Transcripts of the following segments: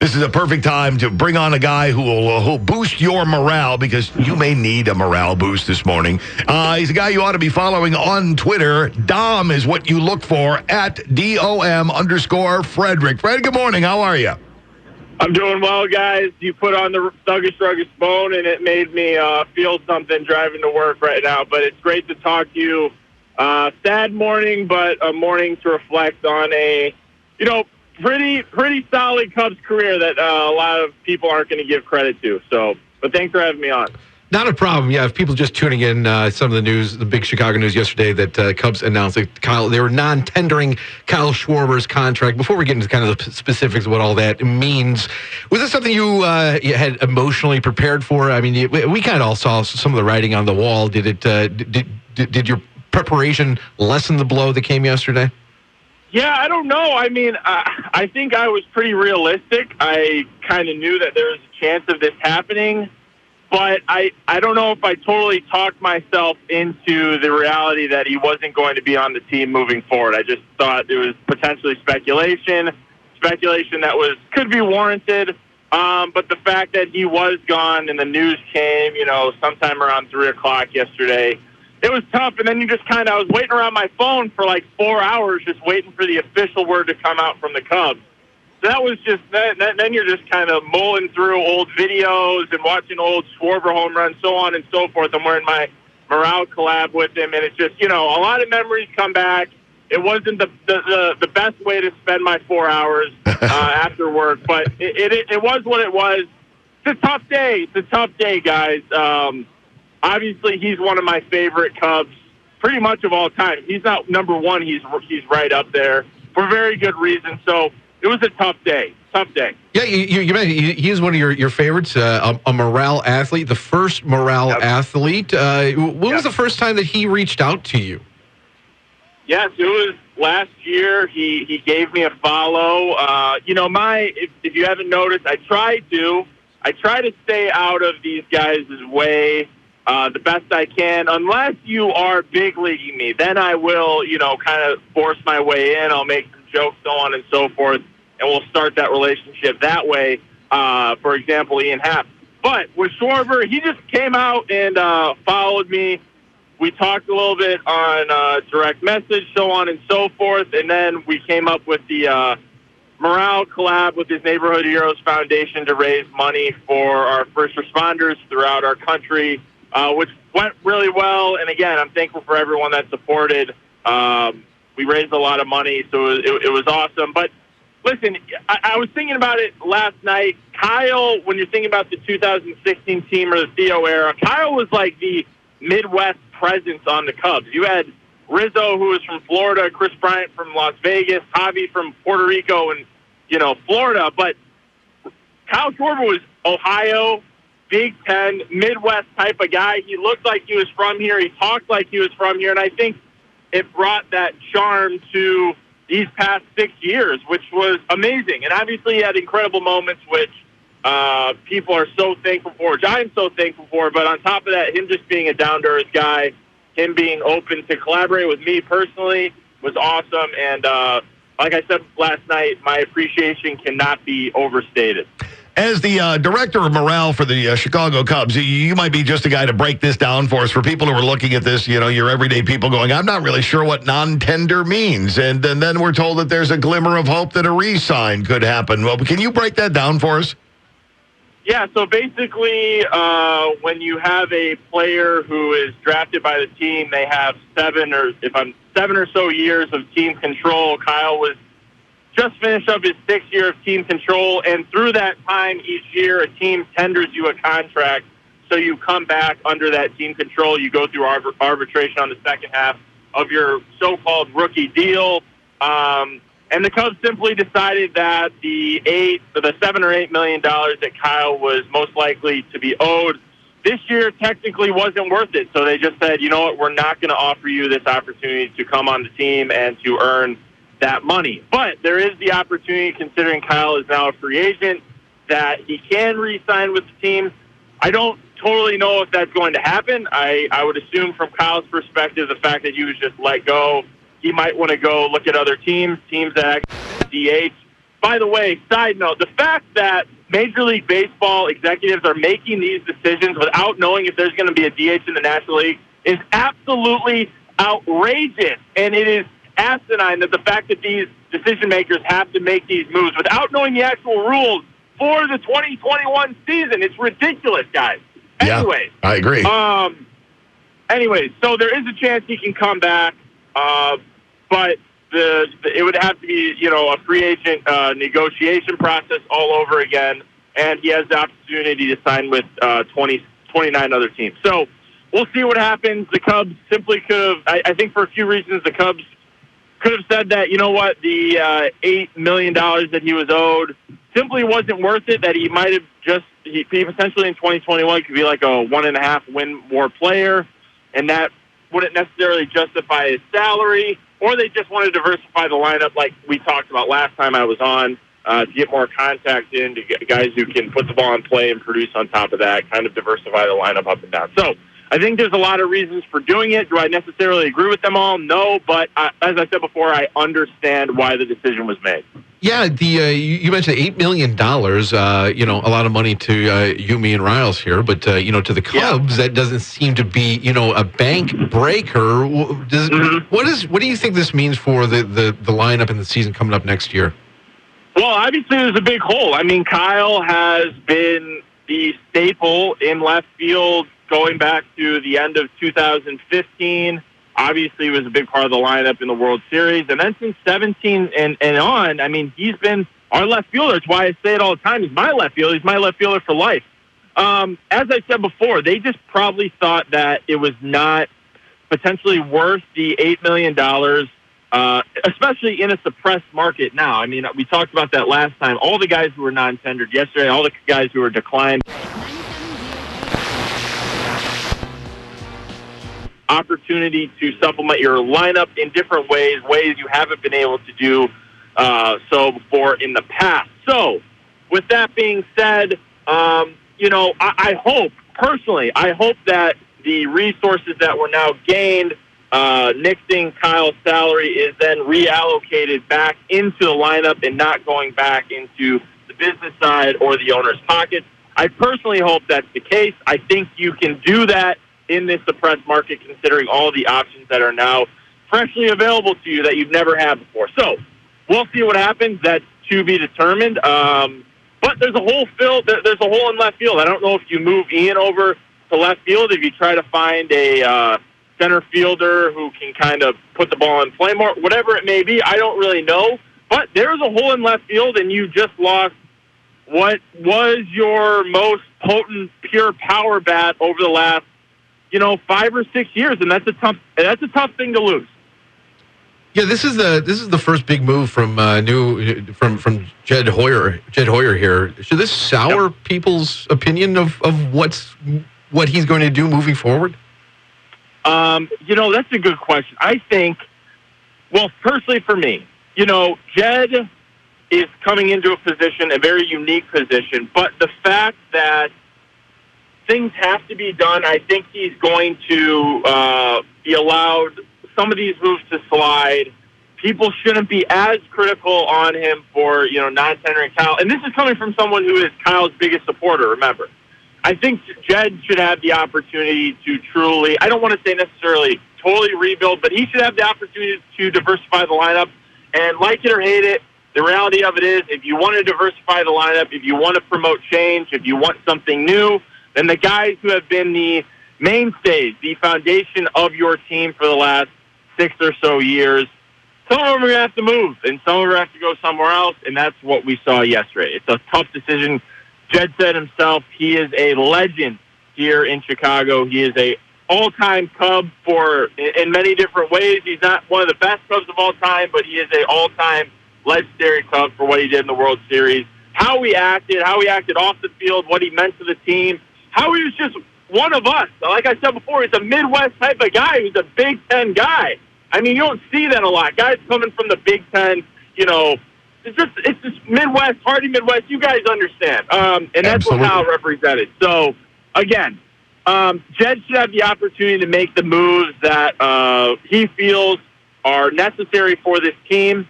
This is a perfect time to bring on a guy who'll boost your morale, because you may need a morale boost this morning. He's a guy you ought to be following on Twitter. Dom is what you look for, at DOM_Frederick. Fred, good morning. How are you? I'm doing well, guys. You put on the Thuggish Ruggish Bone, and it made me feel something driving to work right now. But it's great to talk to you. Sad morning, but a morning to reflect on a, pretty solid Cubs career that a lot of people aren't going to give credit to. So, but thanks for having me on. Not a problem. Yeah, if people just tuning in, some of the news, the big Chicago news yesterday that Cubs announced that they were non-tendering Kyle Schwarber's contract. Before we get into kind of the specifics of what all that means, was this something you had emotionally prepared for? I mean, we kind of all saw some of the writing on the wall. Did your preparation lessen the blow that came yesterday? Yeah, I don't know. I mean, I think I was pretty realistic. I kind of knew that there was a chance of this happening. But I don't know if I totally talked myself into the reality that he wasn't going to be on the team moving forward. I just thought it was potentially speculation that could be warranted. But the fact that he was gone and the news came, sometime around 3 o'clock yesterday, it was tough. And then I was waiting around my phone for like 4 hours, just waiting for the official word to come out from the Cubs. So that was just, then you're just kind of mulling through old videos and watching old Schwarber home runs, so on and so forth. I'm wearing my morale collab with him, and it's just, a lot of memories come back. It wasn't the best way to spend my 4 hours after work, but it was what it was. It's a tough day. It's a tough day, guys. Obviously, he's one of my favorite Cubs pretty much of all time. He's not number one. He's right up there for very good reason. So, it was a tough day. Yeah, you mentioned he is one of your favorites, a morale athlete, the first morale athlete. When was the first time that he reached out to you? Yes, it was last year. He gave me a follow. If you haven't noticed, I try to stay out of these guys' way the best I can, unless you are big leaguing me. Then I will, kind of force my way in. I'll make jokes, so on and so forth, and we'll start that relationship that way. For example, Ian Happ. But with Schwarber, he just came out and followed me. We talked a little bit on direct message, so on and so forth, and then we came up with the morale collab with his Neighborhood Heroes Foundation to raise money for our first responders throughout our country, which went really well. And again, I'm thankful for everyone that supported. We raised a lot of money, so it was awesome. But listen, I was thinking about it last night. Kyle, when you're thinking about the 2016 team or the Theo era, Kyle was like the Midwest presence on the Cubs. You had Rizzo, who was from Florida, Chris Bryant from Las Vegas, Javi from Puerto Rico and, Florida. But Kyle Schwarber was Ohio, Big Ten, Midwest type of guy. He looked like he was from here. He talked like he was from here. And I think it brought that charm to these past 6 years, which was amazing. And obviously he had incredible moments, which people are so thankful for, which I'm so thankful for. But on top of that, him just being a down-to-earth guy, him being open to collaborate with me personally was awesome. And like I said last night, my appreciation cannot be overstated. As the director of morale for the Chicago Cubs, you might be just a guy to break this down for us. For people who are looking at this, your everyday people going, I'm not really sure what non-tender means. And then we're told that there's a glimmer of hope that a re-sign could happen. Well, can you break that down for us? Yeah, so basically when you have a player who is drafted by the team, they have 7 or so years of team control. Kyle was just finished up his 6th year of team control, and through that time each year a team tenders you a contract, so you come back under that team control. You go through arbitration on the second half of your so-called rookie deal, and the Cubs simply decided that the $7 or $8 million that Kyle was most likely to be owed this year technically wasn't worth it, so they just said, you know what, we're not going to offer you this opportunity to come on the team and to earn that money. But there is the opportunity, considering Kyle is now a free agent, that he can re-sign with the team. I don't totally know if that's going to happen. I would assume from Kyle's perspective, the fact that he was just let go, he might want to go look at other teams that DH. by the way, side note, the fact that Major League Baseball executives are making these decisions without knowing if there's going to be a DH in the National League is absolutely outrageous. And it is asinine that the fact that these decision makers have to make these moves without knowing the actual rules for the 2021 season. It's ridiculous, guys. Yeah, Anyways, I agree. Anyways, so there is a chance he can come back, but it would have to be, a free agent negotiation process all over again, and he has the opportunity to sign with 29 other teams. So we'll see what happens. The Cubs simply could have, I think for a few reasons, the Cubs could have said that, the $8 million that he was owed simply wasn't worth it, that he might have he potentially in 2021 could be like a 1.5 win more player, and that wouldn't necessarily justify his salary, or they just want to diversify the lineup like we talked about last time I was on, to get more contact in, to get guys who can put the ball in play and produce on top of that, kind of diversify the lineup up and down. So I think there's a lot of reasons for doing it. Do I necessarily agree with them all? No, but as I said before, I understand why the decision was made. Yeah, you mentioned $8 million, a lot of money to you, me, and Riles here, but, to the Cubs, that doesn't seem to be, a bank breaker. What do you think this means for the lineup and the season coming up next year? Well, obviously there's a big hole. I mean, Kyle has been the staple in left field going back to the end of 2015. Obviously, he was a big part of the lineup in the World Series. And then since 17 and on, I mean, he's been our left fielder. It's why I say it all the time. He's my left fielder. He's my left fielder for life. As I said before, they just probably thought that it was not potentially worth the $8 million, especially in a suppressed market now. I mean, we talked about that last time. All the guys who were non-tendered yesterday, all the guys who were declined. Opportunity to supplement your lineup in different ways you haven't been able to do so before in the past. So, with that being said, I hope, personally, that the resources that were now gained, nixing Kyle's salary, is then reallocated back into the lineup and not going back into the business side or the owner's pockets. I personally hope that's the case. I think you can do that in this suppressed market, considering all the options that are now freshly available to you that you've never had before. So we'll see what happens. That's to be determined. But there's a hole there's a hole in left field. I don't know if you move Ian over to left field, if you try to find a center fielder who can kind of put the ball in play more, whatever it may be. I don't really know. But there's a hole in left field, and you just lost what was your most potent pure power bat over the last 5 or 6 years, and that's a tough thing to lose. Yeah, this is the first big move from from Jed Hoyer here. Should this sour people's opinion of what he's going to do moving forward? That's a good question. I think, well, personally for me, Jed is coming into a position, a very unique position, but the fact that things have to be done, I think he's going to be allowed some of these moves to slide. People shouldn't be as critical on him for, non-tendering Kyle. And this is coming from someone who is Kyle's biggest supporter, remember. I think Jed should have the opportunity to truly, I don't want to say necessarily totally rebuild, but he should have the opportunity to diversify the lineup. And like it or hate it, the reality of it is, if you want to diversify the lineup, if you want to promote change, if you want something new, then the guys who have been the mainstays, the foundation of your team for the last 6 or so years, some of them are going to have to move, and some of them have to go somewhere else, and that's what we saw yesterday. It's a tough decision. Jed said himself, he is a legend here in Chicago. He is a all-time Cub in many different ways. He's not one of the best Cubs of all time, but he is an all-time legendary Cub for what he did in the World Series. How he acted off the field, what he meant to the team, how he was just one of us. Like I said before, he's a Midwest type of guy. He's a Big Ten guy. I mean, you don't see that a lot. Guys coming from the Big Ten, it's just Midwest, Hardy Midwest. You guys understand. And that's what Kyle represented. So, again, Jed should have the opportunity to make the moves that he feels are necessary for this team.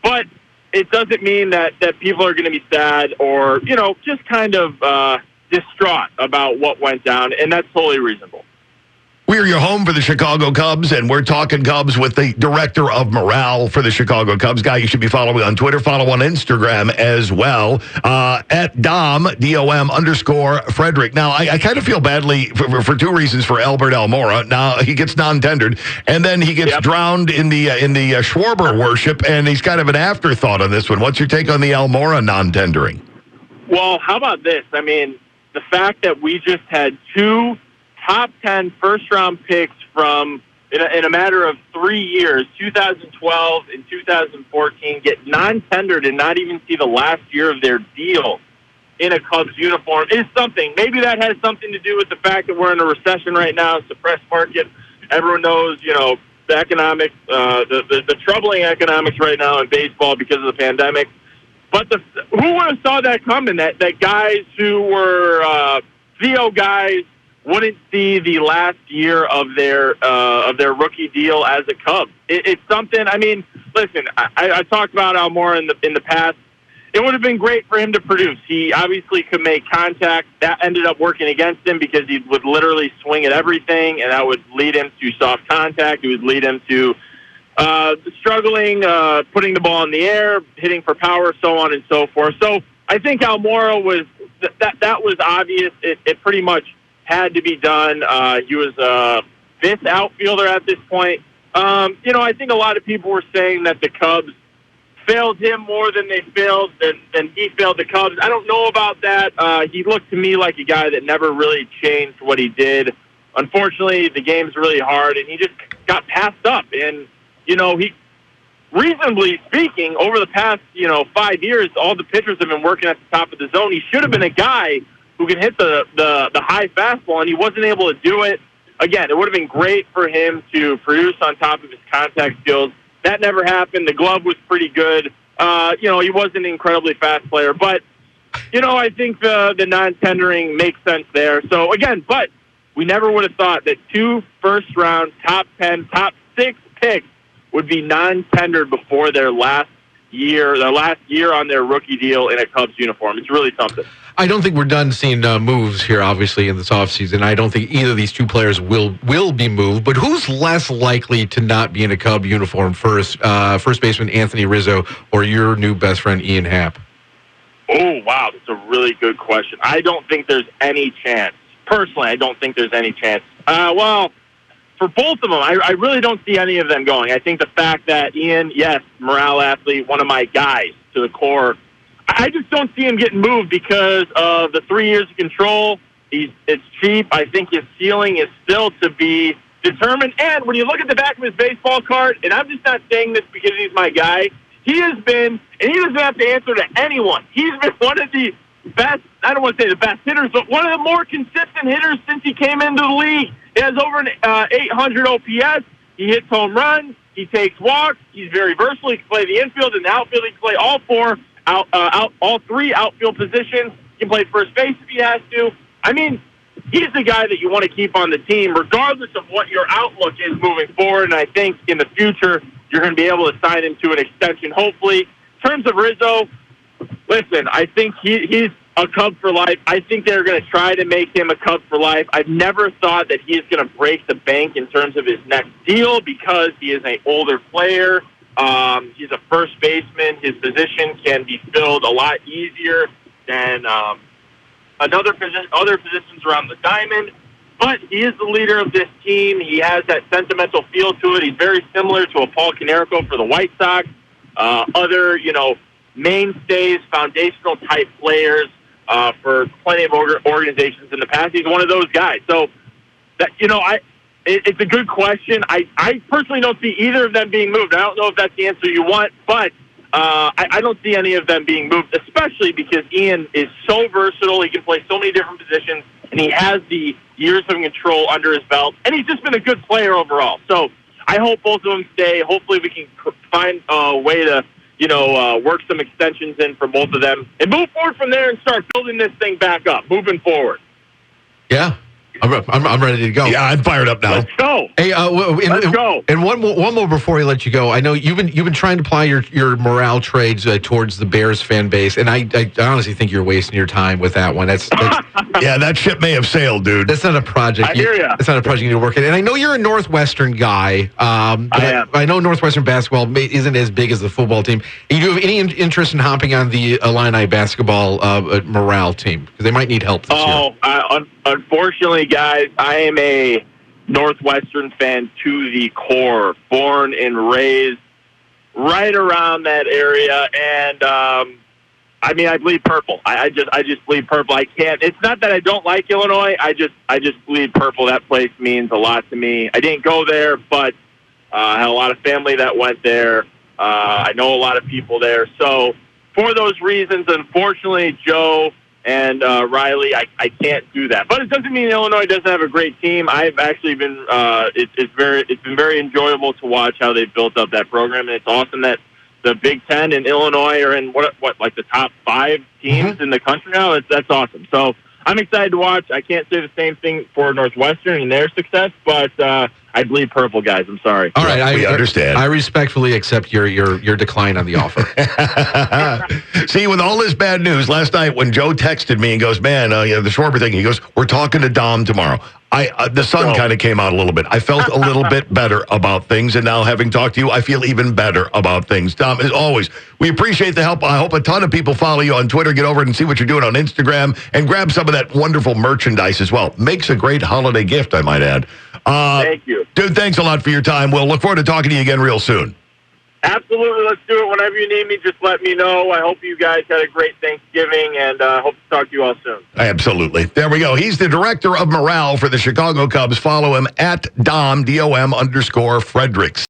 But it doesn't mean that people are going to be sad or, just kind of distraught about what went down, and that's totally reasonable. We're your home for the Chicago Cubs, and we're talking Cubs with the director of morale for the Chicago Cubs. Guy you should be following on Twitter. Follow on Instagram as well, at Dom, D-O-M _Frederick. Now, I kind of feel badly for two reasons for Albert Elmora. Now, he gets non-tendered, and then he gets drowned in the Schwarber worship, and he's kind of an afterthought on this one. What's your take on the Elmora non-tendering? Well, how about this? I mean, the fact that we just had two top 10 first-round picks from, in a matter of 3 years, 2012 and 2014, get non-tendered and not even see the last year of their deal in a Cubs uniform is something. Maybe that has something to do with the fact that we're in a recession right now, suppressed market. Everyone knows, the economics, the troubling economics right now in baseball because of the pandemic. But who would have saw that coming, that guys who were Theo guys wouldn't see the last year of their rookie deal as a Cub. It's something. I mean, listen, I talked about Elmora in the past. It would have been great for him to produce. He obviously could make contact. That ended up working against him because he would literally swing at everything, and that would lead him to soft contact. It would lead him to struggling, putting the ball in the air, hitting for power, so on and so forth. So I think Elmora was that was obvious. It pretty much had to be done. He was a fifth outfielder at this point. I think a lot of people were saying that the Cubs failed him more than they failed, than he failed the Cubs. I don't know about that. He looked to me like a guy that never really changed what he did. Unfortunately, the game's really hard, and he just got passed up. And, he, reasonably speaking, over the past, 5 years, all the pitchers have been working at the top of the zone. He should have been a guy who can hit the high fastball, and he wasn't able to do it. Again, it would have been great for him to produce on top of his contact skills. That never happened. The glove was pretty good. He wasn't an incredibly fast player, but, I think the non-tendering makes sense there. So, again, but we never would have thought that 2 first-round, top 10, top 6 picks would be non-tendered before their last year on their rookie deal in a Cubs uniform. It's really something. I don't think we're done seeing moves here, obviously, in this offseason. I don't think either of these two players will be moved. But who's less likely to not be in a Cub uniform first? First baseman Anthony Rizzo or your new best friend Ian Happ? Oh, wow. That's a really good question. I don't think there's any chance. Personally, I don't think there's any chance. Well, for both of them, I really don't see any of them going. I think the fact that Ian, yes, morale athlete, one of my guys to the core, I just don't see him getting moved because of the 3 years of control. It's cheap. I think his ceiling is still to be determined. And when you look at the back of his baseball card, and I'm just not saying this because he's my guy, he has been, and he doesn't have to answer to anyone, he's been one of the best, I don't want to say the best hitters, but one of the more consistent hitters since he came into the league. He has over an 800 OPS. He hits home runs. He takes walks. He's very versatile. He can play the infield and the outfield. He can play all all 3 outfield positions. He can play first base if he has to. I mean, he's the guy that you want to keep on the team, regardless of what your outlook is moving forward. And I think in the future, you're going to be able to sign him to an extension, hopefully. In terms of Rizzo, listen, I think he's a Cub for life. I think they're going to try to make him a Cub for life. I've never thought that he is going to break the bank in terms of his next deal because he is an older player. He's a first baseman. His position can be filled a lot easier than other positions around the diamond. But he is the leader of this team. He has that sentimental feel to it. He's very similar to a Paul Konerko for the White Sox. Other, mainstays, foundational type players for plenty of organizations in the past. He's one of those guys. So, that it's a good question. I personally don't see either of them being moved. I don't know if that's the answer you want, but I don't see any of them being moved, especially because Ian is so versatile. He can play so many different positions, and he has the years of control under his belt, and he's just been a good player overall. So I hope both of them stay. Hopefully we can find a way to work some extensions in for both of them and move forward from there and start building this thing back up, moving forward. Yeah. I'm ready to go. Yeah, I'm fired up now. Let's go. Hey, Let's go. And one more before we let you go. I know you've been trying to apply your morale trades towards the Bears fan base, and I honestly think you're wasting your time with that one. That's Yeah, that ship may have sailed, dude. That's not a project. I hear ya. It's not a project you need to work in. And I know you're a Northwestern guy. I know Northwestern basketball isn't as big as the football team. Do you have any interest in hopping on the Illini basketball morale team? Because they might need help this year. Unfortunately, guys, I am a Northwestern fan to the core. Born and raised right around that area, and I bleed purple. I just bleed purple. I can't. It's not that I don't like Illinois. I just bleed purple. That place means a lot to me. I didn't go there, but I had a lot of family that went there. I know a lot of people there. So for those reasons, unfortunately, Joe and Riley, I can't do that. But it doesn't mean Illinois doesn't have a great team. I've actually been it's been very enjoyable to watch how they've built up that program, and it's awesome that the Big Ten and Illinois are in what like the top 5 teams in the country now. That's awesome. So I'm excited to watch. I can't say the same thing for Northwestern and their success, but I bleed purple, guys. I'm sorry. All right, we understand. I respectfully accept your decline on the offer. See, with all this bad news, last night when Joe texted me and goes, man, the Schwarber thing, he goes, we're talking to Dom tomorrow. The sun kind of came out a little bit. I felt a little bit better about things, and now having talked to you, I feel even better about things. Dom, as always, we appreciate the help. I hope a ton of people follow you on Twitter. Get over and see what you're doing on Instagram, and grab some of that wonderful merchandise as well. Makes a great holiday gift, I might add. Thank you. Dude, thanks a lot for your time. We'll look forward to talking to you again real soon. Absolutely. Let's do it. Whenever you need me, just let me know. I hope you guys had a great Thanksgiving, and hope to talk to you all soon. Absolutely. There we go. He's the director of morale for the Chicago Cubs. Follow him at Dom, D-O-M _ Fredericks.